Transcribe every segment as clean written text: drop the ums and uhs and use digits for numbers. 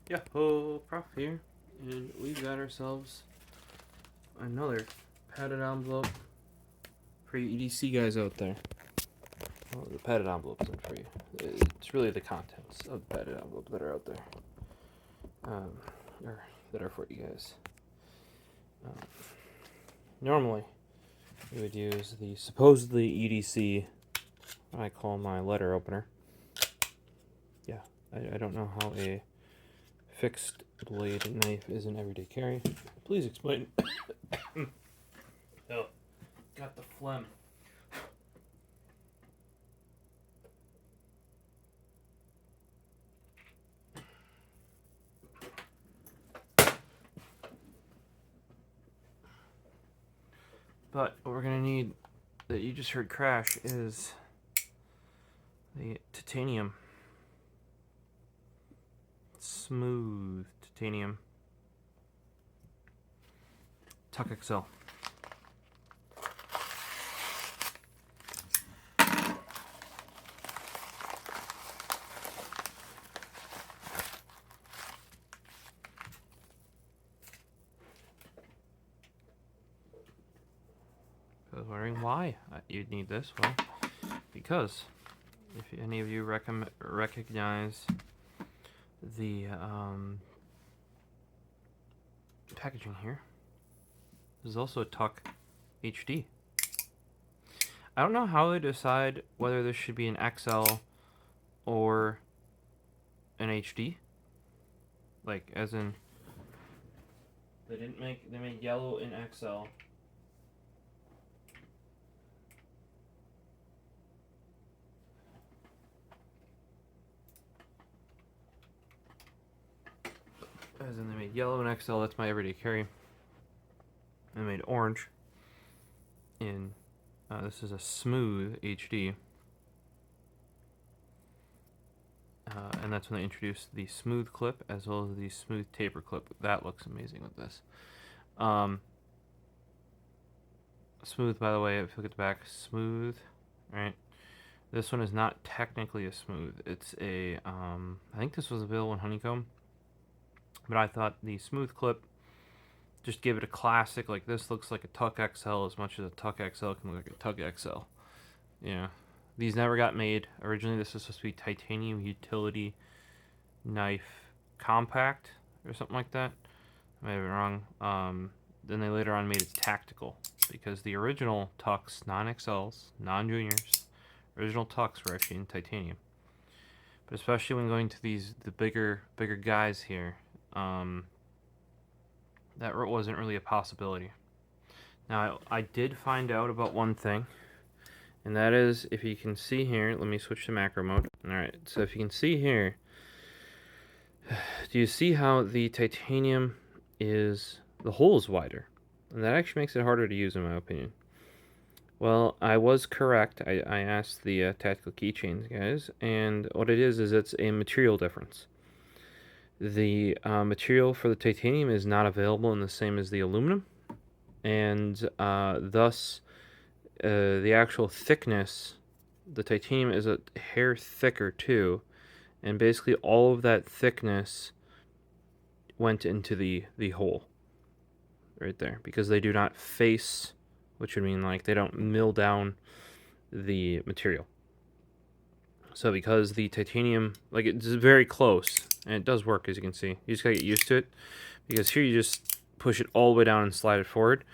Yo, Prof here, and we've got ourselves another padded envelope for you EDC guys out there. Well, the padded envelope isn't for you. It's really the contents of the padded envelope that are out there, or that are for you guys. Normally, we would use the supposedly EDC, what I call my letter opener. Yeah, I don't know how a fixed blade knife is an everyday carry. Please explain. Oh, got the phlegm. But what we're gonna need that you just heard crash is the titanium. Smooth titanium. TUKK XL. I was wondering why you'd need this. Well, because if any of you recognize the packaging here, there's also a TUKK HD. I don't know how they decide whether this should be an XL or an HD. Like, as in, they made yellow in XL. As in, they made yellow in XL, that's my everyday carry. They made orange in, this is a smooth HD. And that's when they introduced the smooth clip as well as the smooth taper clip. That looks amazing with this. Smooth, by the way, if you look at the back, smooth, right? This one is not technically a smooth. It's a, I think this was available in honeycomb. But I thought the smooth clip just give it a classic, like this looks like a TUKK XL as much as a TUKK XL can look like a TUKK XL. Yeah. These never got made. Originally this was supposed to be titanium utility knife compact or something like that. I might have been wrong. Then they later on made it tactical because the original TUKKs, non-XLs, non-juniors, original TUKKs were actually in titanium. But especially when going to the bigger guys here, that wasn't really a possibility. Now, I did find out about one thing, and that is, if you can see here, let me switch to macro mode. Alright, so if you can see here, do you see how the titanium is, the hole is wider? And that actually makes it harder to use, in my opinion. Well, I was correct. I asked the Tactical Keychains guys, and what it is it's a material difference. The material for the titanium is not available in the same as the aluminum, and thus the actual thickness, the titanium is a hair thicker too, and basically all of that thickness went into the hole right there, because they do not face, which would mean like they don't mill down the material. So because the titanium, like, it's very close, and it does work, as you can see. You just gotta get used to it, because here you just push it all the way down and slide it forward.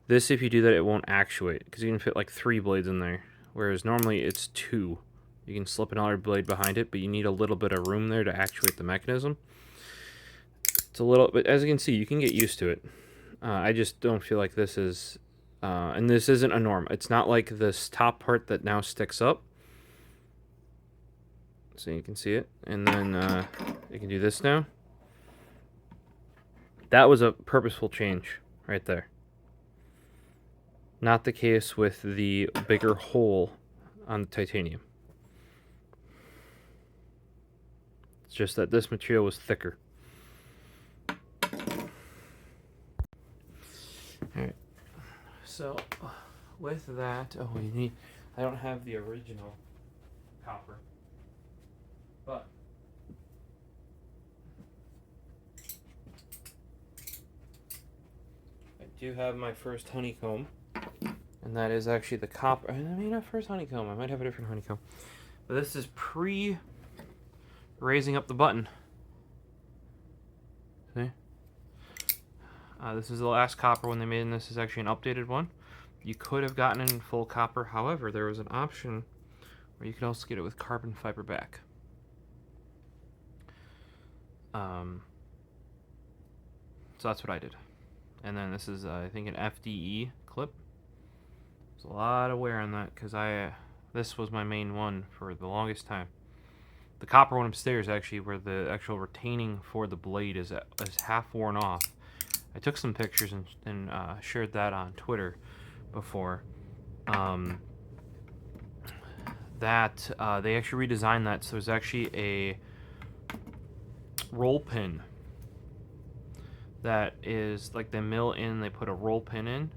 This, if you do that, it won't actuate, because you can fit like 3 blades in there, whereas normally it's 2. You can slip another blade behind it, but you need a little bit of room there to actuate the mechanism. It's a little, but as you can see, you can get used to it. I just don't feel like this is, and this isn't a norm. It's not like this top part that now sticks up. So you can see it, and then you can do this now. That was a purposeful change right there. Not the case with the bigger hole on the titanium. It's just that this material was thicker. Alright, so with that, I don't have the original copper, but do have my first honeycomb, and that is actually the copper. I mean, not first honeycomb. I might have a different honeycomb, but this is raising up the button. See? This is the last copper one they made, and this is actually an updated one. You could have gotten it in full copper. However, there was an option where you could also get it with carbon fiber back. So that's what I did. And then this is, I think, an FDE clip. There's a lot of wear on that because this was my main one for the longest time. The copper one upstairs, actually, where the actual retaining for the blade is half worn off. I took some pictures and shared that on Twitter before. They actually redesigned that, so there's actually a roll pin that is like they mill in, they put a roll pin in,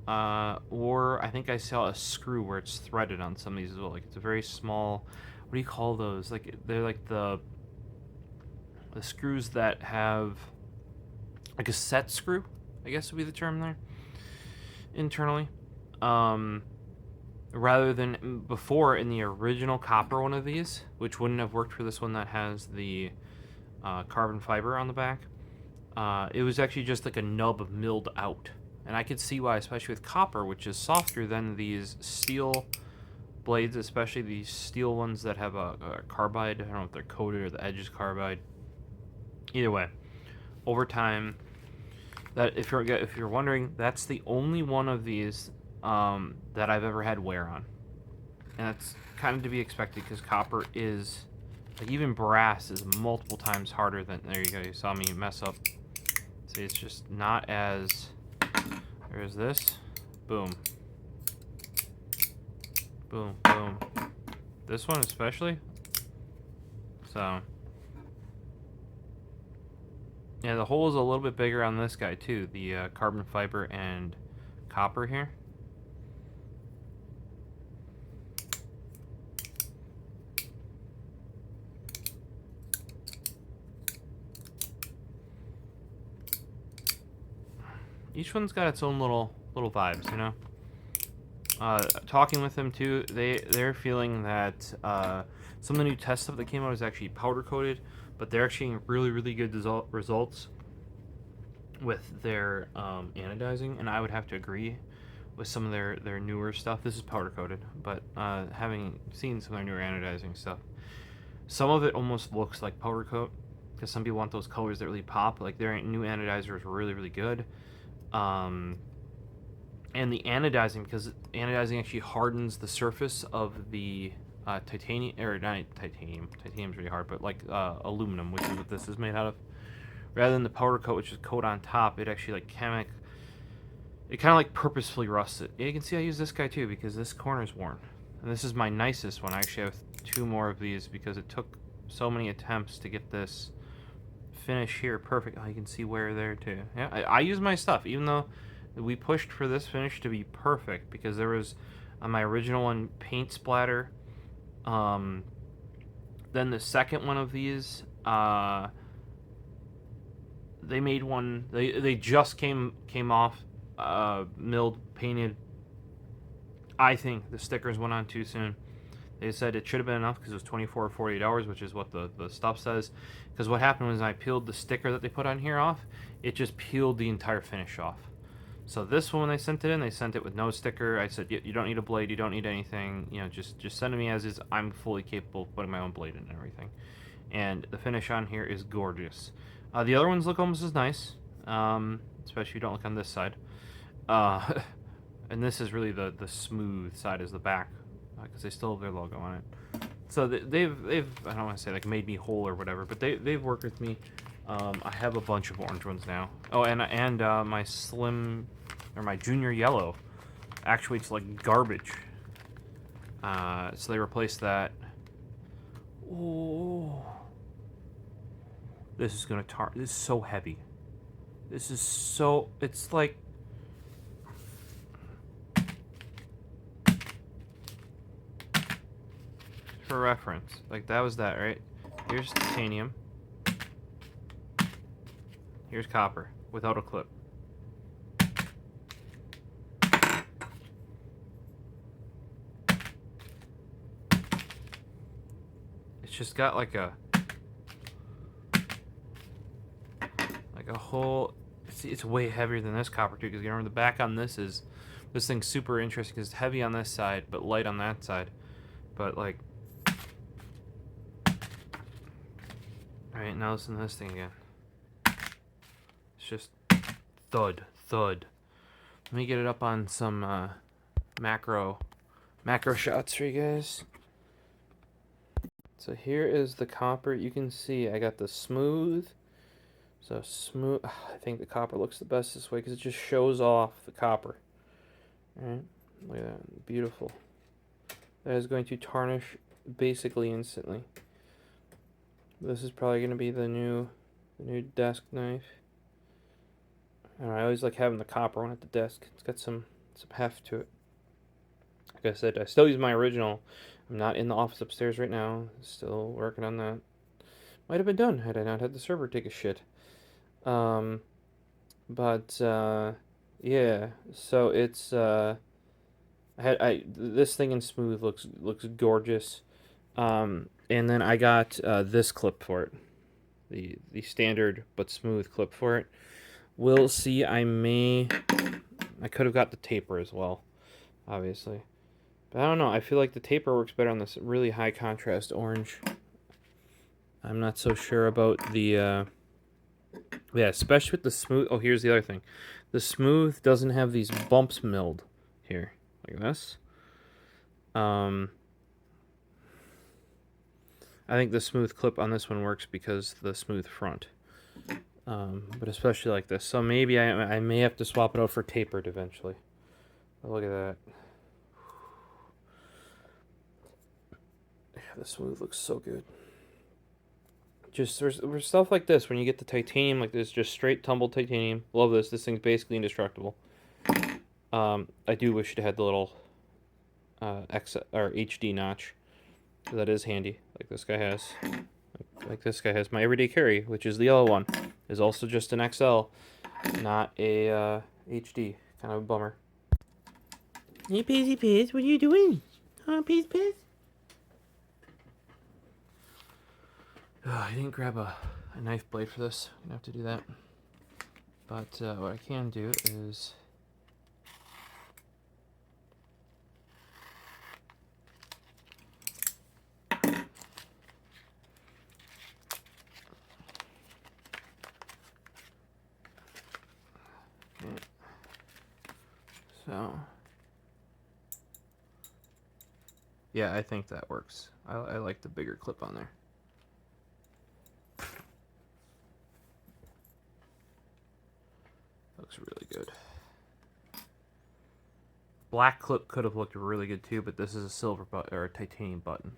or I think I saw a screw where it's threaded on some of these as well. Like it's a very small, what do you call those? Like they're like the screws that have like a set screw, I guess would be the term there, internally. Rather than before in the original copper one of these, which wouldn't have worked for this one that has the carbon fiber on the back. It was actually just like a nub milled out. And I could see why, especially with copper, which is softer than these steel blades, especially these steel ones that have a carbide. I don't know if they're coated or the edge is carbide. Either way, over time, that if you're wondering, that's the only one of these that I've ever had wear on. And that's kind of to be expected because copper is, like even brass is multiple times harder than, there you go, you saw me mess up. See, it's just not as, there's this, boom. Boom, boom. This one especially. So, yeah, the hole is a little bit bigger on this guy too, the carbon fiber and copper here. Each one's got its own little vibes, you know. Talking with them too, they're feeling that some of the new test stuff that came out is actually powder coated, but they're actually getting really good results with their anodizing, and I would have to agree with some of their newer stuff. This is powder coated, but having seen some of their newer anodizing stuff, some of it almost looks like powder coat because some people want those colors that really pop. Like their new anodizer is really good. And the anodizing, because anodizing actually hardens the surface of the titanium, or not titanium, titanium's really hard, but like aluminum, which is what this is made out of. Rather than the powder coat, which is coat on top, it actually like it kind of like purposefully rusts it. Yeah, you can see I use this guy too because this corner's worn. And this is my nicest one. I actually have 2 more of these because it took so many attempts to get this finish here perfect. Oh, you can see wear there too. Yeah, I use my stuff, even though we pushed for this finish to be perfect because there was on my original one paint splatter. Then the second one of these, they made one. They just came off, milled, painted. I think the stickers went on too soon. They said it should have been enough because it was 24 or 48 hours, which is what the stuff says. Because what happened was I peeled the sticker that they put on here off. It just peeled the entire finish off. So this one, when they sent it in, they sent it with no sticker. I said, you don't need a blade, you don't need anything. You know, just send it me as is. I'm fully capable of putting my own blade in and everything. And the finish on here is gorgeous. The other ones look almost as nice, especially if you don't look on this side. And this is really the smooth side is the back, because they still have their logo on it. So they've I don't want to say like made me whole or whatever, but they've worked with me. I have a bunch of orange ones now. Oh, and my Slim, or my Junior Yellow, actually it's like garbage. So they replaced that. Oh, this is gonna tar. This is so heavy. This is so. It's like. For reference, like that was that, right? Here's titanium. Here's copper without a clip. it's just got like a whole. It's way heavier than this copper too. Because you remember the back on this thing's super interesting because it's heavy on this side but light on that side. But like, all right, now listen to this thing again. It's just thud, thud. Let me get it up on some macro shots for you guys. So here is the copper. You can see I got the smooth. So smooth. I think the copper looks the best this way because it just shows off the copper. All right, look at that, beautiful. That is going to tarnish basically instantly. This is probably going to be the new desk knife. I always like having the copper one at the desk. It's got some heft to it. Like I said, I still use my original. I'm not in the office upstairs right now. Still working on that. Might have been done had I not had the server take a shit. Yeah. So it's this thing in smooth looks gorgeous. And then I got this clip for it. The standard but smooth clip for it. We'll see. I could have got the taper as well, obviously. But I don't know. I feel like the taper works better on this really high contrast orange. I'm not so sure about the yeah, especially with the smooth. Oh, here's the other thing. The smooth doesn't have these bumps milled here like this. I think the smooth clip on this one works because the smooth front. But especially like this. So maybe I may have to swap it out for tapered eventually. But look at that. Yeah, the smooth looks so good. Just there's stuff like this when you get the titanium like this, just straight tumbled titanium. Love this. This thing's basically indestructible. I do wish it had the little X or HD notch. That is handy. Like this guy has. Like this guy has. My everyday carry, which is the yellow one, is also just an XL, not a HD. Kind of a bummer. Hey, Pizzy Piz, what are you doing? Huh, Piz Piz? I didn't grab a knife blade for this. I'm gonna have to do that. But what I can do is so yeah, I think that works. I like the bigger clip on there. Looks really good. Black clip could have looked really good too, but this is a silver button or a titanium button.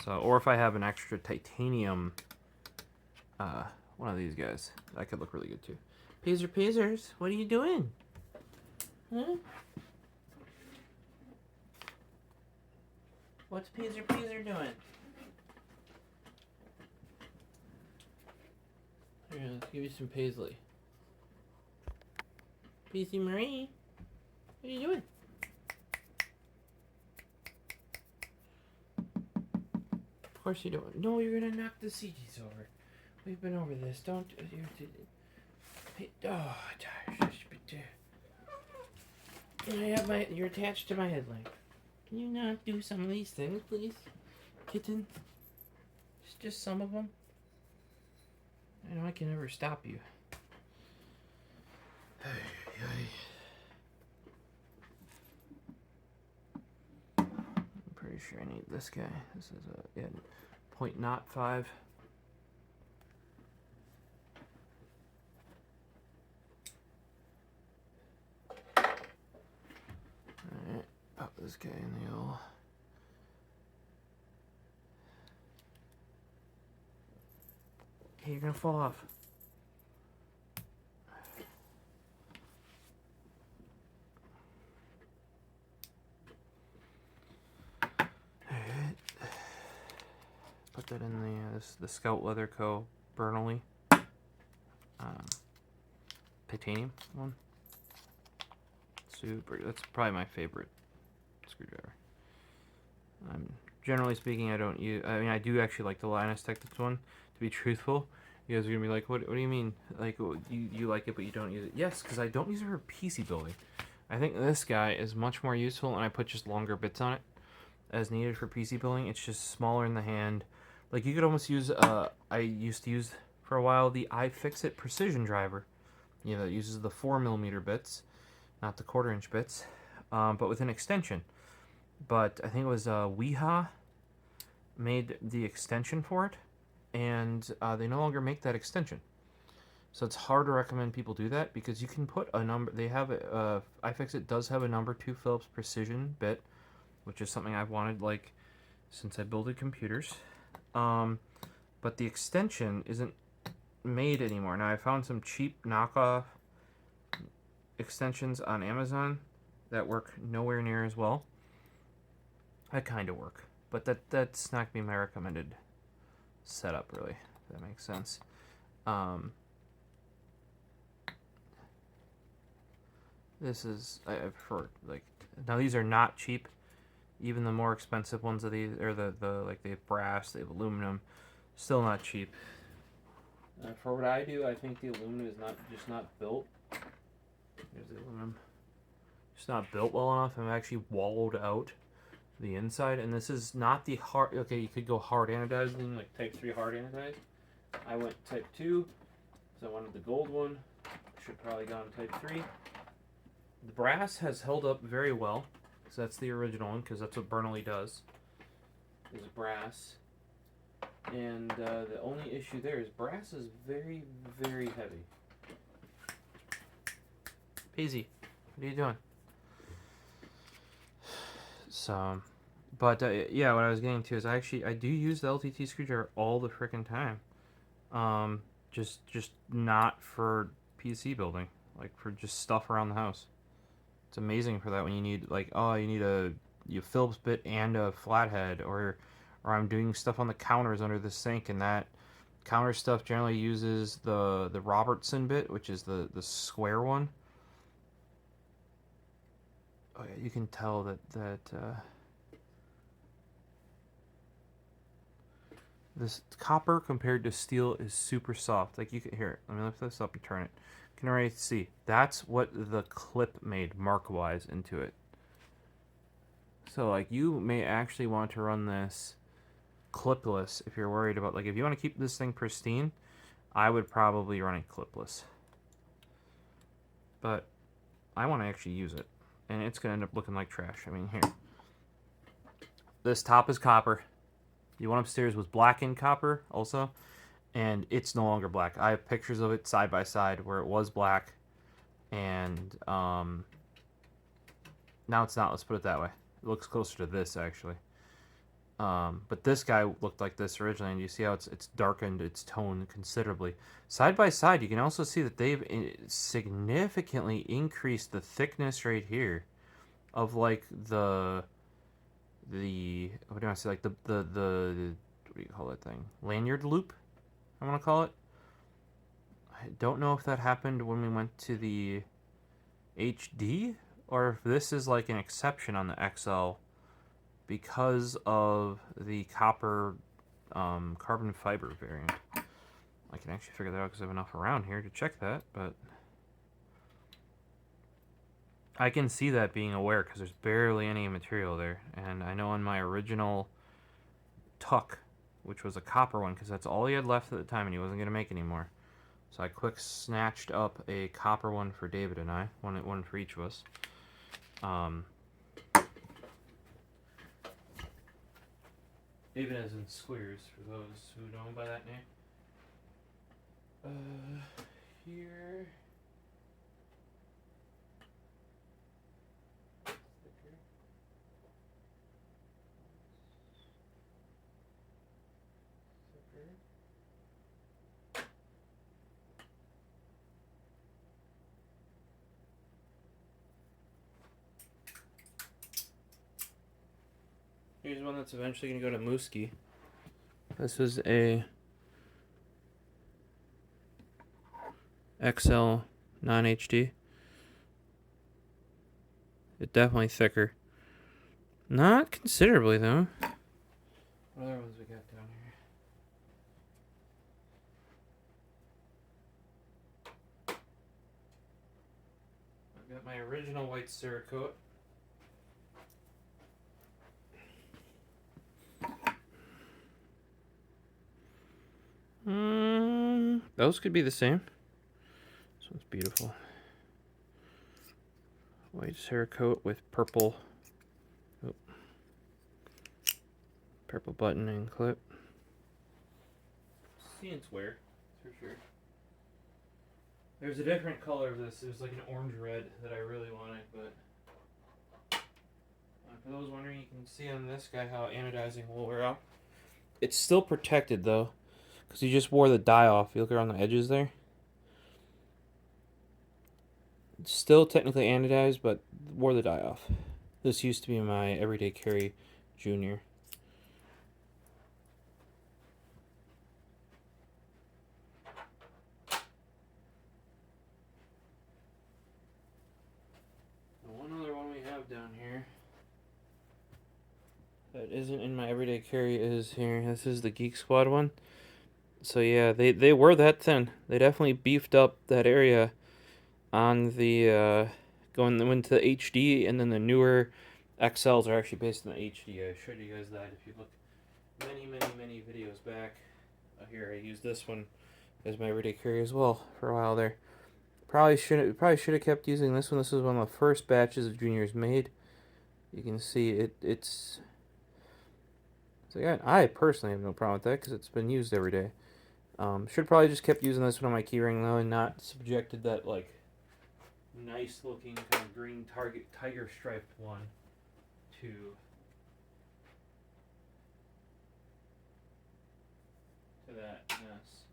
So, or if I have an extra titanium, one of these guys, that could look really good too. Peasers, what are you doing? Huh? What's Peaser doing? Here, let's give you some Paisley. Paisley Marie, what are you doing? Of course you don't. No, you're gonna knock the CGs over. We've been over this. Don't. Oh, I have you're attached to my headlight. Can you not do some of these things, please, kitten? Just some of them. I know I can never stop you. I'm pretty sure I need this guy. This is a .05. Alright, pop this guy in the old. Hey, you're gonna fall off. Alright. Put that in the Scout Leather Co. Bernally. Titanium one. Super. That's probably my favorite screwdriver. I'm generally speaking, I don't use. I mean, I do actually like the Linus Tech Tips one. To be truthful, you guys are gonna be like, "What? What do you mean? Like, you like it, but you don't use it?" Yes, because I don't use it for PC building. I think this guy is much more useful, and I put just longer bits on it as needed for PC building. It's just smaller in the hand. Like you could almost use. I used to use for a while the iFixit precision driver. You know, that uses the 4mm bits, not the 1/4" bits, but with an extension. But I think it was Weha made the extension for it, and they no longer make that extension. So it's hard to recommend people do that because you can put a number. They have iFixit does have a number 2 Phillips precision bit, which is something I've wanted like since I builded computers. But the extension isn't made anymore. Now I found some cheap knockoff extensions on Amazon that work nowhere near as well. That kind of work, but that's not gonna be my recommended setup, really. If that makes sense. This is I've heard like now these are not cheap. Even the more expensive ones of these, or the like they have brass, they have aluminum, still not cheap. For what I do, I think the aluminum is not built. Here's the aluminum. It's not built well enough and actually wallowed out the inside. And this is not the hard. Okay, you could go hard anodizing, like type 3 hard anodized. I went type 2, so I wanted the gold one. Should probably gone type 3. The brass has held up very well. So that's the original one, because that's what Bernoulli does. Is brass. And the only issue there is brass is very, very heavy. Paisy, what are you doing? So, but yeah, what I was getting to is I do use the LTT screwdriver all the frickin' time. Just not for PC building, like for just stuff around the house. It's amazing for that when you need like you need a Phillips bit and a flathead, or I'm doing stuff on the counters under the sink, and that counter stuff generally uses the Robertson bit, which is the square one. Oh yeah, you can tell that this copper compared to steel is super soft. Like you can hear it. Let me lift this up and turn it. You can already see that's what the clip made mark-wise into it. So like you may actually want to run this clipless if you're worried about, like, if you want to keep this thing pristine, I would probably run it clipless. But I want to actually use it, and it's gonna end up looking like trash. I mean, here, this top is copper. The one upstairs was blackened copper also, and it's no longer black. I have pictures of it side by side where it was black, and now it's not. Let's put it that way. It looks closer to this actually. But this guy looked like this originally, and you see how it's darkened its tone considerably. Side by side, you can also see that they've significantly increased the thickness right here of like the what do I say, like the what do you call that thing? Lanyard loop, I want to call it. I don't know if that happened when we went to the HD, or if this is like an exception on the XL because of the copper carbon fiber variant. I can actually figure that out because I have enough around here to check that, but I can see that being aware because there's barely any material there. And I know on my original TUKK, which was a copper one, because that's all he had left at the time and he wasn't going to make anymore. So I quick snatched up a copper one for David and I, one for each of us. Even as in squares, for those who know by that name. Here. Here's one that's eventually going to go to Mooski. This is a XL non-HD. It's definitely thicker. Not considerably, though. What other ones we got down here? I've got my original white Cerakote. Those could be the same. This one's beautiful. White Cerakote with purple, purple button and clip. See its wear, for sure. There's a different color of this. There's like an orange red that I really wanted, but for those wondering, you can see on this guy how anodizing will wear out. It's still protected though, because you just wore the dye off. You look around the edges there. It's still technically anodized, but wore the dye off. This used to be my everyday carry junior. One other one we have down here that isn't in my everyday carry is here. This is the Geek Squad one. So yeah, they were that thin. They definitely beefed up that area on the going into the HD, and then the newer XLs are actually based on the HD. I showed you guys that if you look many videos back. Here I used this one as my everyday carry as well for a while there. Probably should have kept using this one. This is one of the first batches of juniors made. You can see it's. So yeah, I personally have no problem with that because it's been used every day. Should probably just kept using this one on my keyring though, and not subjected that like nice looking kind of green tiger striped one to that mess.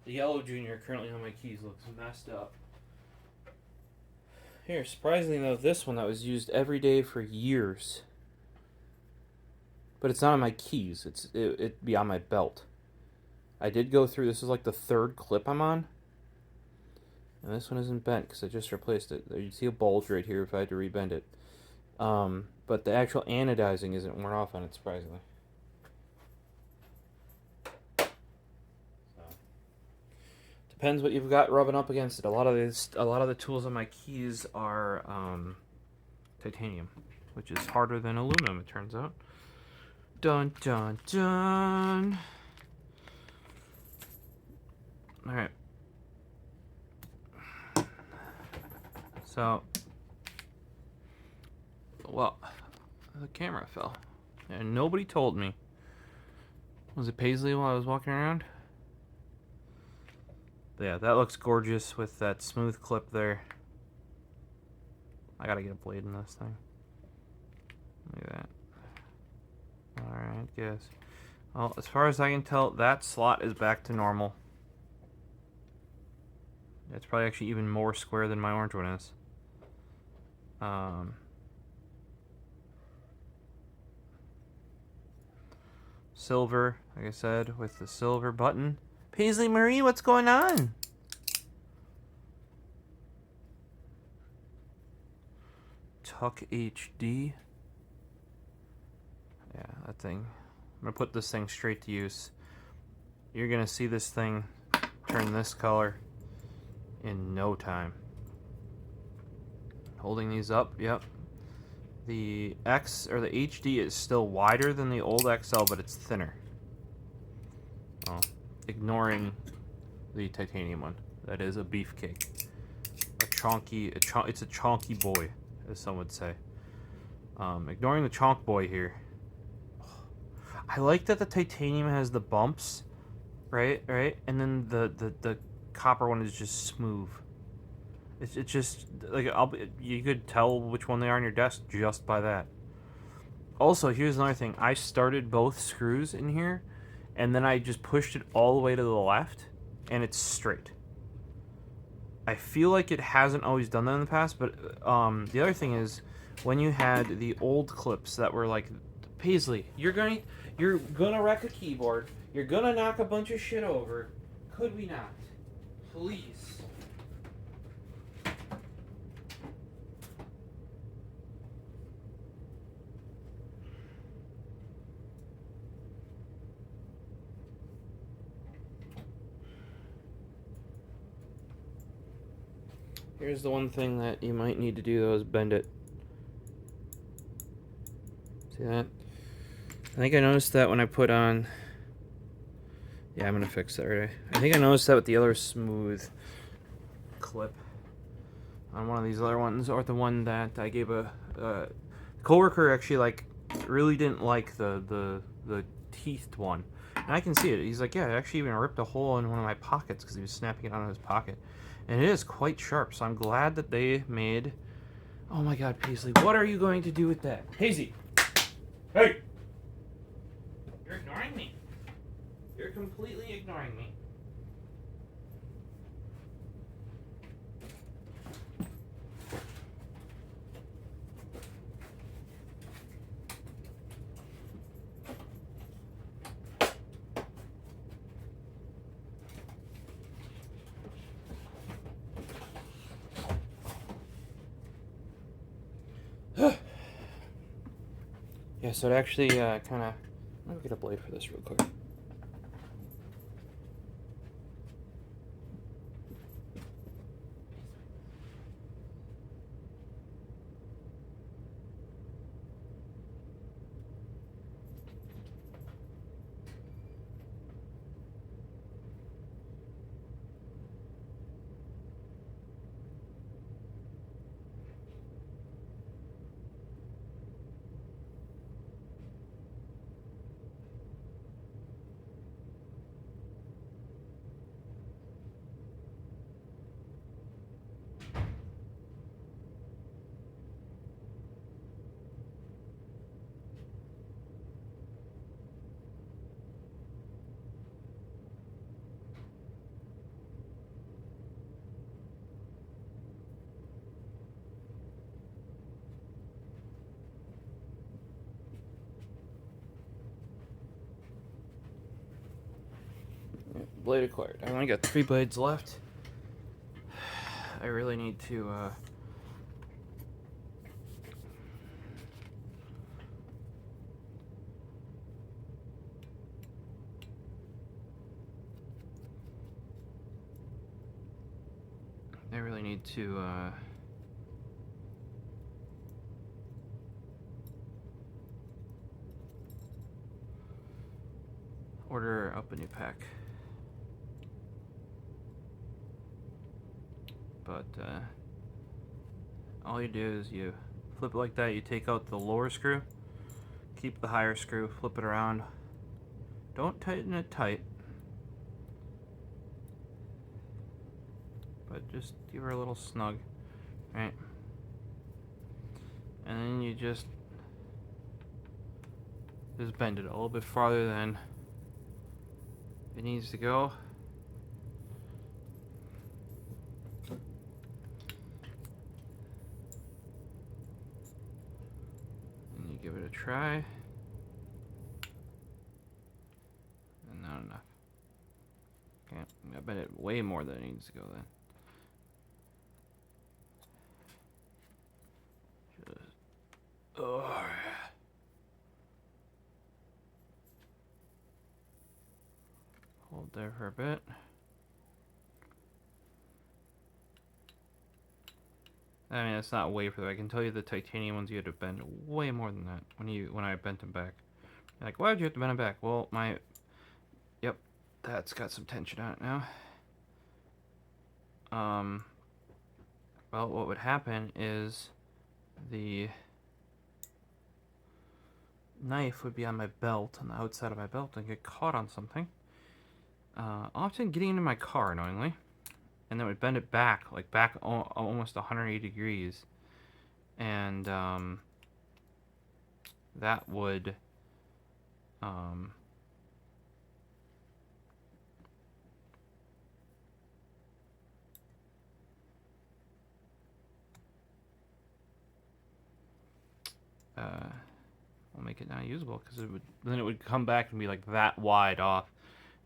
The yellow junior currently on my keys looks messed up. Here, surprisingly though, this one that was used every day for years, but it's not on my keys. It'd be on my belt. I did go through. This is like the third clip I'm on, and this one isn't bent because I just replaced it. You see a bulge right here if I had to rebend it. But the actual anodizing isn't worn off on it, surprisingly. Depends what you've got rubbing up against it. A lot of the tools on my keys are titanium, which is harder than aluminum, it turns out. Dun dun dun. All right. So, well, the camera fell, and nobody told me. Was it Paisley while I was walking around? Yeah, that looks gorgeous with that smooth clip there. I gotta get a blade in this thing. Look at that. Alright, guess. Well, as far as I can tell, that slot is back to normal. It's probably actually even more square than my orange one is. Silver, like I said, with the silver button. Paisley Marie, what's going on? TUKK HD. Yeah, that thing. I'm gonna put this thing straight to use. You're gonna see this thing turn this color in no time. Holding these up, yep. The X or the HD is still wider than the old XL, but it's thinner. Oh, ignoring the titanium one. That is a beefcake. It's a chonky boy, as some would say. Ignoring the chonk boy here. I like that the titanium has the bumps, right? And then the copper one is just smooth. It's just like you could tell which one they are on your desk just by that. Also, here's another thing. I started both screws in here, and then I just pushed it all the way to the left, and it's straight. I feel like it hasn't always done that in the past, but the other thing is when you had the old clips that were like, Paisley, you're gonna wreck a keyboard. You're gonna knock a bunch of shit over. Could we not? Please. Here's the one thing that you might need to do though, is bend it. See that? I think I noticed that when I put on... Yeah, I'm gonna fix that right away. I think I noticed that with the other smooth clip on one of these other ones, or the one that I gave a coworker actually like really didn't like the teethed one. And I can see it. He's like, yeah, it actually even ripped a hole in one of my pockets because he was snapping it out of his pocket. And it is quite sharp, so I'm glad that they made... Oh my god, Paisley, what are you going to do with that? Paisley! Hey! You're ignoring me. You're completely ignoring me. Yeah, so it actually kind of... Let me get a blade for this real quick. Blade acquired. I only got 3 blades left. I really need to order up a new pack. But all you do is you flip it like that, you take out the lower screw, keep the higher screw, flip it around. Don't tighten it tight, but just give her a little snug, right? And then you just bend it a little bit farther than it needs to go. And you give it a try. And not enough. Okay, I bent it way more than it needs to go then. Oh. Hold there for a bit. I mean, it's not way further. I can tell you the titanium ones you had to bend way more than that when I bent them back. You're like, why would you have to bend them back? Well, yep, that's got some tension on it now. Well, what would happen is the knife would be on my belt, on the outside of my belt, and get caught on something. Often getting into my car, annoyingly. And then would bend it back, like back almost 180 degrees. And that would will make it not usable, because then it would come back and be like that wide off,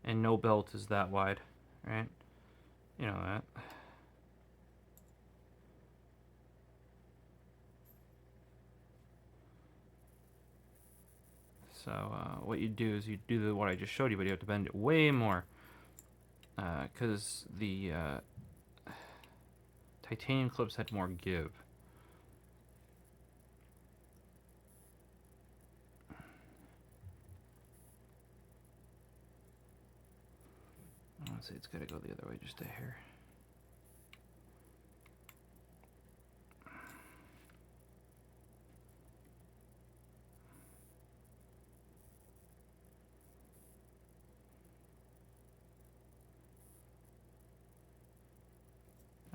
and no belt is that wide, right? You know that. So what you do is you do what I just showed you, but you have to bend it way more, because the titanium clips had more give. Let's see, it's got to go the other way just a hair.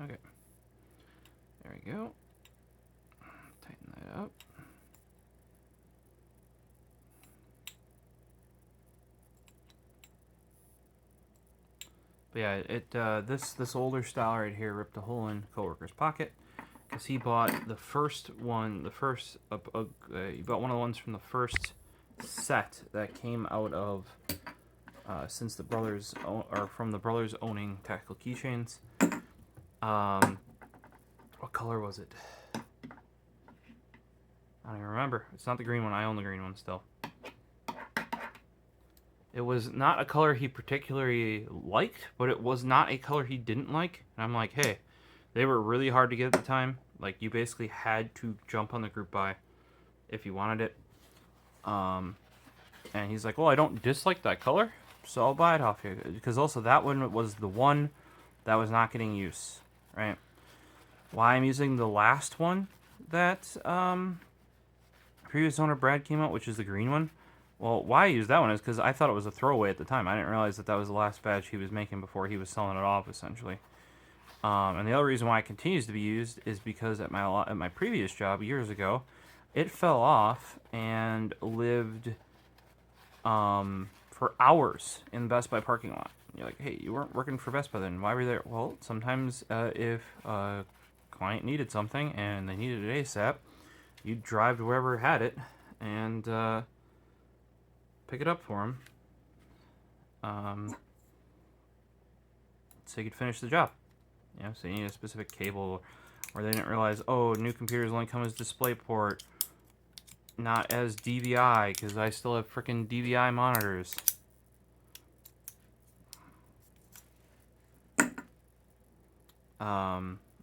Okay. There we go. Tighten that up. But yeah, this older style right here ripped a hole in coworker's pocket because he bought the first one, he bought one of the ones from the first set that came out of since the brothers from the brothers owning Tactical Keychains. What color was it? I don't even remember. It's not the green one. I own the green one still. It was not a color he particularly liked, but it was not a color he didn't like. And I'm like, hey, they were really hard to get at the time. Like, you basically had to jump on the group buy if you wanted it. And he's like, well, I don't dislike that color, so I'll buy it off you. Because also that one was the one that was not getting use, right? Why I'm using the last one that previous owner Brad came out, which is the green one. Well, why I used that one is because I thought it was a throwaway at the time. I didn't realize that was the last batch he was making before he was selling it off, essentially. And the other reason why it continues to be used is because at my previous job years ago, it fell off and lived for hours in the Best Buy parking lot. You're like, hey, you weren't working for Best Buy then. Why were you there? Well, sometimes if a client needed something and they needed it ASAP, you'd drive to wherever had it and pick it up for them, so you could finish the job. You know, so you need a specific cable, or they didn't realize, oh, new computers only come as DisplayPort, not as DVI, because I still have frickin' DVI monitors.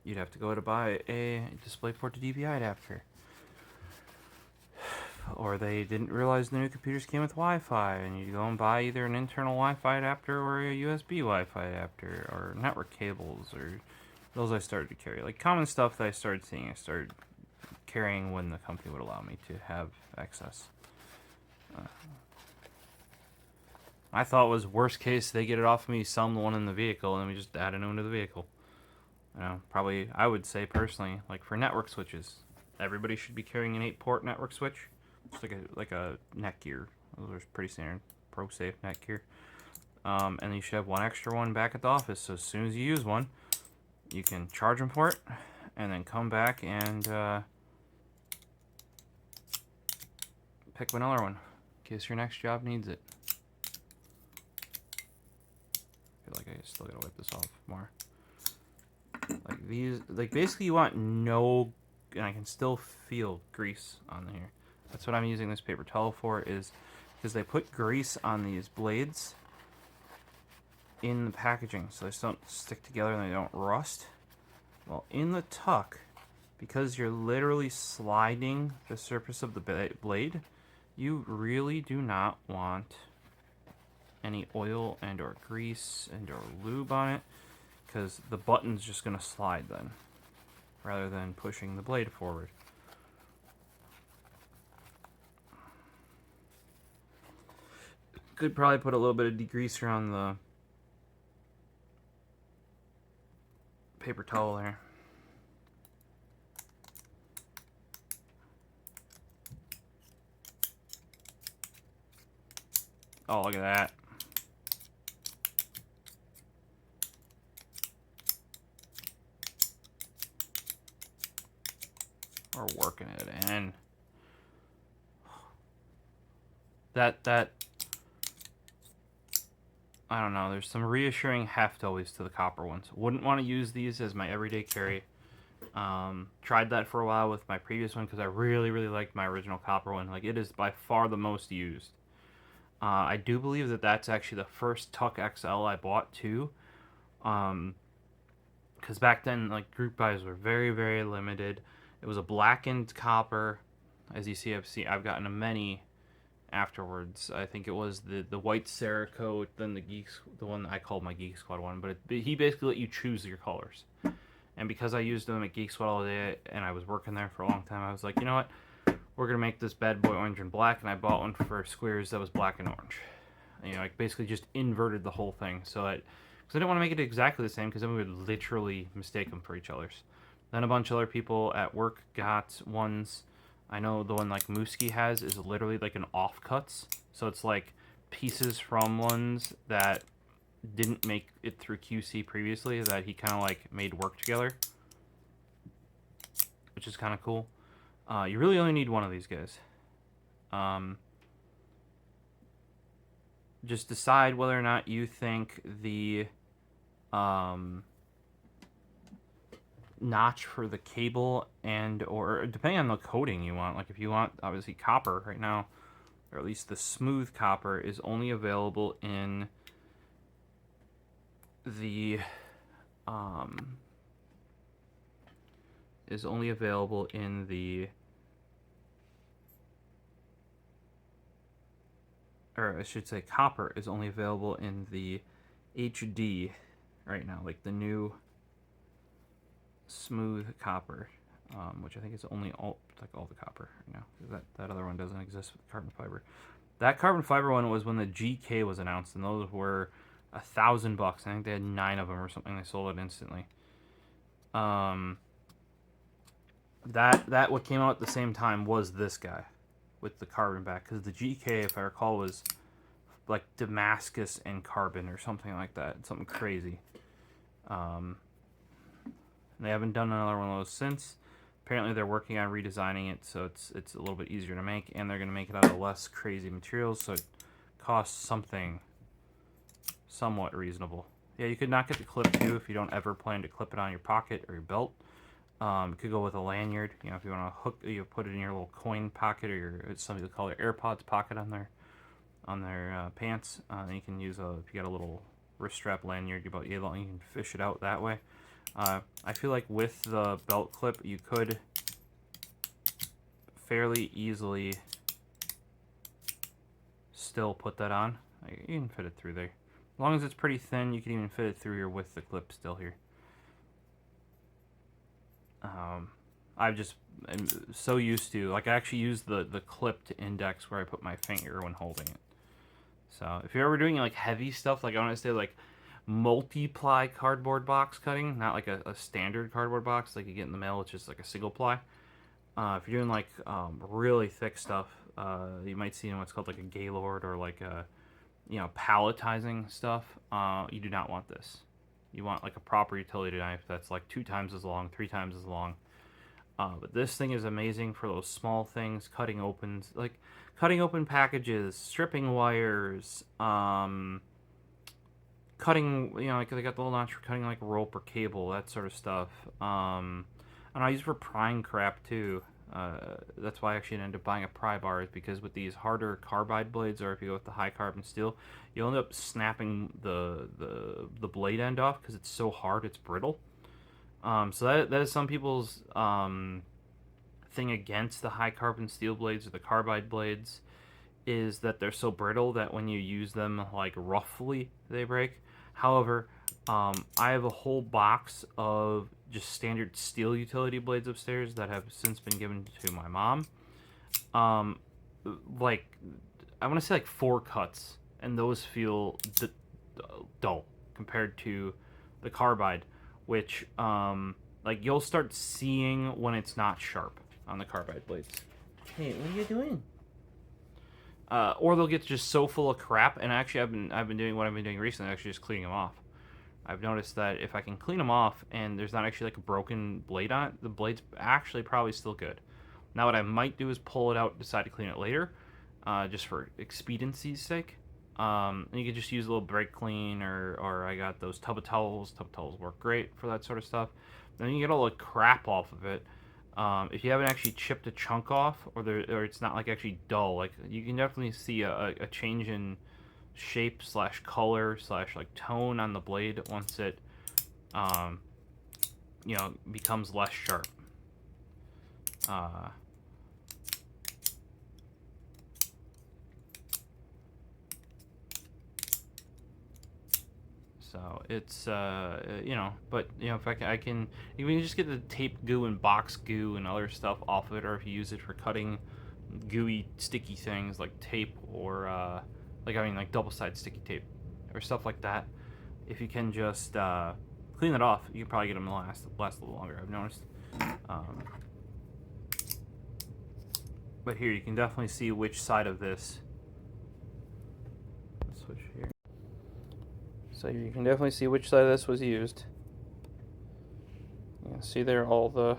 You'd have to go to buy a DisplayPort to DVI adapter. Or they didn't realize the new computers came with Wi-Fi, and you go and buy either an internal Wi-Fi adapter or a USB Wi-Fi adapter, or network cables, or those I started to carry. Like common stuff that I started seeing, I started carrying when the company would allow me to have access. I thought it was worst case, they get it off of me, sell them the one in the vehicle, and then we just add a new one to the vehicle. You know, probably, I would say personally, like for network switches, everybody should be carrying an 8-port network switch. It's like a neck gear. Those are pretty standard. ProSafe neck gear. And you should have one extra one back at the office. So as soon as you use one, you can charge them for it, and then come back and pick another one in case your next job needs it. I feel like I still gotta wipe this off more. Like these, like basically you want no, and I can still feel grease on here. That's what I'm using this paper towel for, is because they put grease on these blades in the packaging so they don't stick together and they don't rust. Well, in the TUKK, because you're literally sliding the surface of the blade, you really do not want any oil and or grease and or lube on it, because the button's just going to slide then, rather than pushing the blade forward. Could probably put a little bit of degreaser on the paper towel there. Oh, look at that. We're working it in. That I don't know, there's some reassuring heft always to the copper ones. Wouldn't want to use these as my everyday carry. Tried that for a while with my previous one because I really liked my original copper one. Like, it is by far the most used. I do believe that that's actually the first TUKK XL I bought too. Because because back then, like, group buys were very, very limited. It was a blackened copper. As you see, I've gotten a many afterwards. I think it was the white Cerakote, then the one I called my Geek Squad one. But he basically let you choose your colors. And because I used them at Geek Squad all day and I was working there for a long time, I was like, you know what? We're gonna make this bad boy orange and black, and I bought one for Squares that was black and orange. You know, I basically just inverted the whole thing so that, because I didn't want to make it exactly the same, because then we would literally mistake them for each other's. Then a bunch of other people at work got ones. I know the one like Mooski has is literally like an offcuts, so it's like pieces from ones that didn't make it through QC previously that he kind of like made work together, which is kind of cool. You really only need one of these guys. Just decide whether or not you think the notch for the cable and or depending on the coating you want. Like if you want obviously copper right now, or at least the smooth copper is only available in the or I should say copper is only available in the HD right now, like the new smooth copper, which I think is only all the copper right now. That other one doesn't exist with carbon fiber. That carbon fiber one was when the GK was announced, and those were $1,000. I think they had 9 of them or something. They sold it instantly. That what came out at the same time was this guy with the carbon back, because the GK, if I recall, was like Damascus and carbon or something like that, something crazy. They haven't done another one of those since. Apparently they're working on redesigning it so it's a little bit easier to make, and they're going to make it out of less crazy materials, so it costs something somewhat reasonable. Yeah, you could not get the clip too if you don't ever plan to clip it on your pocket or your belt. You could go with a lanyard, you know, if you want to hook, you put it in your little coin pocket, or some people call it AirPods pocket on their pants. You can use if you got a little wrist strap lanyard, you can fish it out that way. I feel like with the belt clip, you could fairly easily still put that on. You can fit it through there. As long as it's pretty thin, you can even fit it through here with the clip still here. I'm so used to, like, I actually use the clip to index where I put my finger when holding it. So if you're ever doing like heavy stuff, like I want to say like multi-ply cardboard box cutting, not like a standard cardboard box like you get in the mail, which is like a single ply. If you're doing like really thick stuff, you might see in what's called like a Gaylord or like a, you know, palletizing stuff. You do not want this. You want like a proper utility knife that's like 2 times as long, 3 times as long. But this thing is amazing for those small things, cutting open packages, stripping wires, cutting, you know, like they got the little notch for cutting like rope or cable, that sort of stuff. And I use it for prying crap too. That's why I actually ended up buying a pry bar, is because with these harder carbide blades, or if you go with the high carbon steel, you end up snapping the blade end off because it's so hard, it's brittle. So that is some people's thing against the high carbon steel blades or the carbide blades, is that they're so brittle that when you use them like roughly, they break. However, I have a whole box of just standard steel utility blades upstairs that have since been given to my mom. Like, I want to say like 4 cuts, and those feel dull compared to the carbide, which like you'll start seeing when it's not sharp on the carbide blades. Hey, what are you doing? Or they'll get just so full of crap, and actually I've been doing what I've been doing recently, actually just cleaning them off. I've noticed that if I can clean them off and there's not actually like a broken blade on it, the blade's actually probably still good. Now what I might do is pull it out and decide to clean it later, just for expediency's sake. And you can just use a little brake clean, or I got those tub of towels. Tub of towels work great for that sort of stuff. Then you get all the crap off of it. If you haven't actually chipped a chunk off, or it's not like actually dull, like you can definitely see a change in shape / color / like tone on the blade once it you know, becomes less sharp. So it's, you know, but, you know, if I can, you can just get the tape goo and box goo and other stuff off of it, or if you use it for cutting gooey, sticky things like tape or, like double-sided sticky tape or stuff like that. If you can just clean it off, you can probably get them to last a little longer, I've noticed. But here, you can definitely see which side of this. Let's switch here. So you can definitely see which side of this was used. You can see there all the...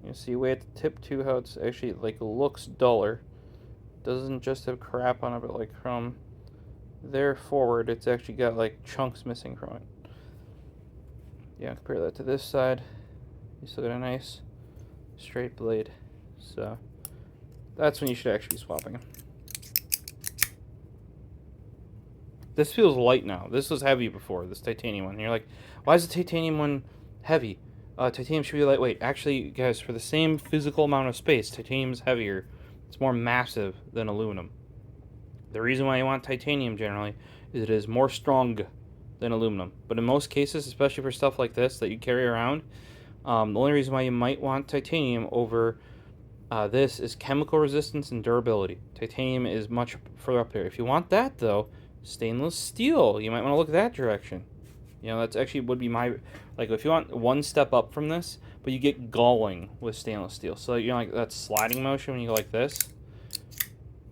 You can see way at the tip too how it's actually like looks duller. Doesn't just have crap on it, but like from there forward, it's actually got like chunks missing from it. Yeah, compare that to this side. You still got a nice straight blade. So that's when you should actually be swapping them. This feels light now. This was heavy before, this titanium one. And you're like, why is the titanium one heavy? Titanium should be lightweight. Actually, guys, for the same physical amount of space, titanium is heavier. It's more massive than aluminum. The reason why you want titanium generally is it is more strong than aluminum. But in most cases, especially for stuff like this that you carry around, the only reason why you might want titanium over this is chemical resistance and durability. Titanium is much further up there. If you want that, though, stainless steel. You might want to look that direction. You know, that's actually would be my, like, if you want one step up from this, but you get galling with stainless steel. So, you know, like that sliding motion when you go like this,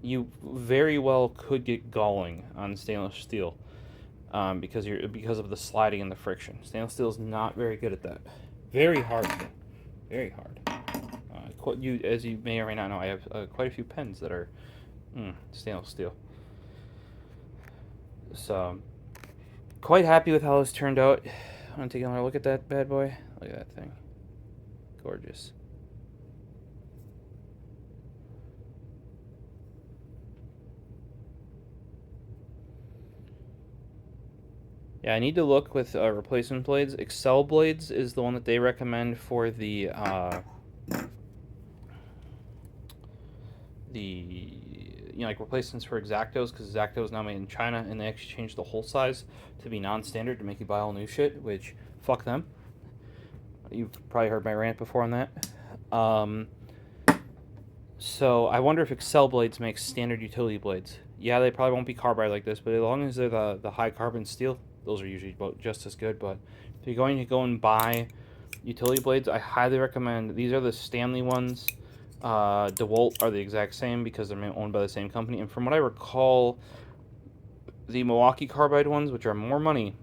you very well could get galling on stainless steel because of the sliding and the friction. Stainless steel is not very good at that. Very hard. Very hard. As you may or may not know, I have quite a few pens that are stainless steel. So, quite happy with how this turned out. I'm going to take another look at that bad boy. Look at that thing. Gorgeous. Yeah, I need to look with replacement blades. Excel blades is the one that they recommend for the you know, like replacements for X-Actos, because X-Acto is now made in China, and they actually changed the hole size to be non-standard to make you buy all new shit, which, fuck them. You've probably heard my rant before on that. So I wonder if Excel blades make standard utility blades. Yeah, they probably won't be carbide like this, but as long as they're the high carbon steel, those are usually just as good. But if you're going to go and buy utility blades, I highly recommend, these are the Stanley ones. DeWalt are the exact same because they're owned by the same company. And from what I recall, the Milwaukee carbide ones, which are more money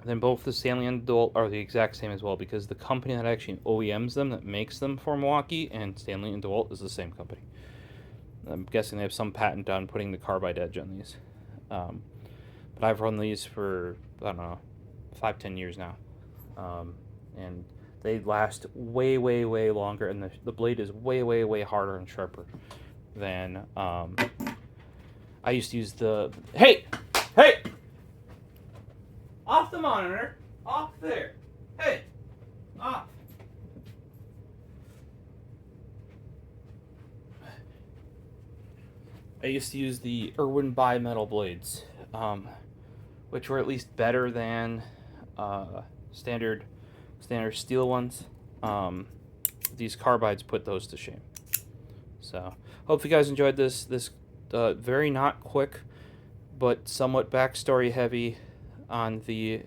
than both the Stanley and DeWalt, are the exact same as well, because the company that actually OEMs them, that makes them for Milwaukee and Stanley and DeWalt, is the same company. I'm guessing they have some patent on putting the carbide edge on these. But I've run these for, I don't know, 5-10 years now. And they last way, way, way longer, and the blade is way, way, way harder and sharper than I used to use the... Hey! Hey! Off the monitor! Off there! Hey! Off! I used to use the Irwin bimetal blades, which were at least better than standard steel ones. These carbides put those to shame. So, hope you guys enjoyed this very not quick, but somewhat backstory heavy on the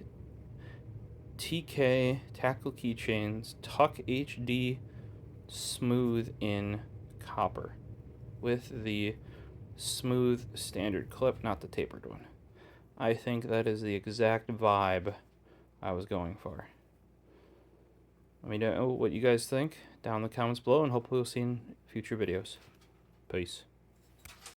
TK Tactical Keychains TUKK HD Smooth in Copper with the smooth standard clip, not the tapered one. I think that is the exact vibe I was going for. Let me know what you guys think down in the comments below, and hopefully we'll see you in future videos. Peace.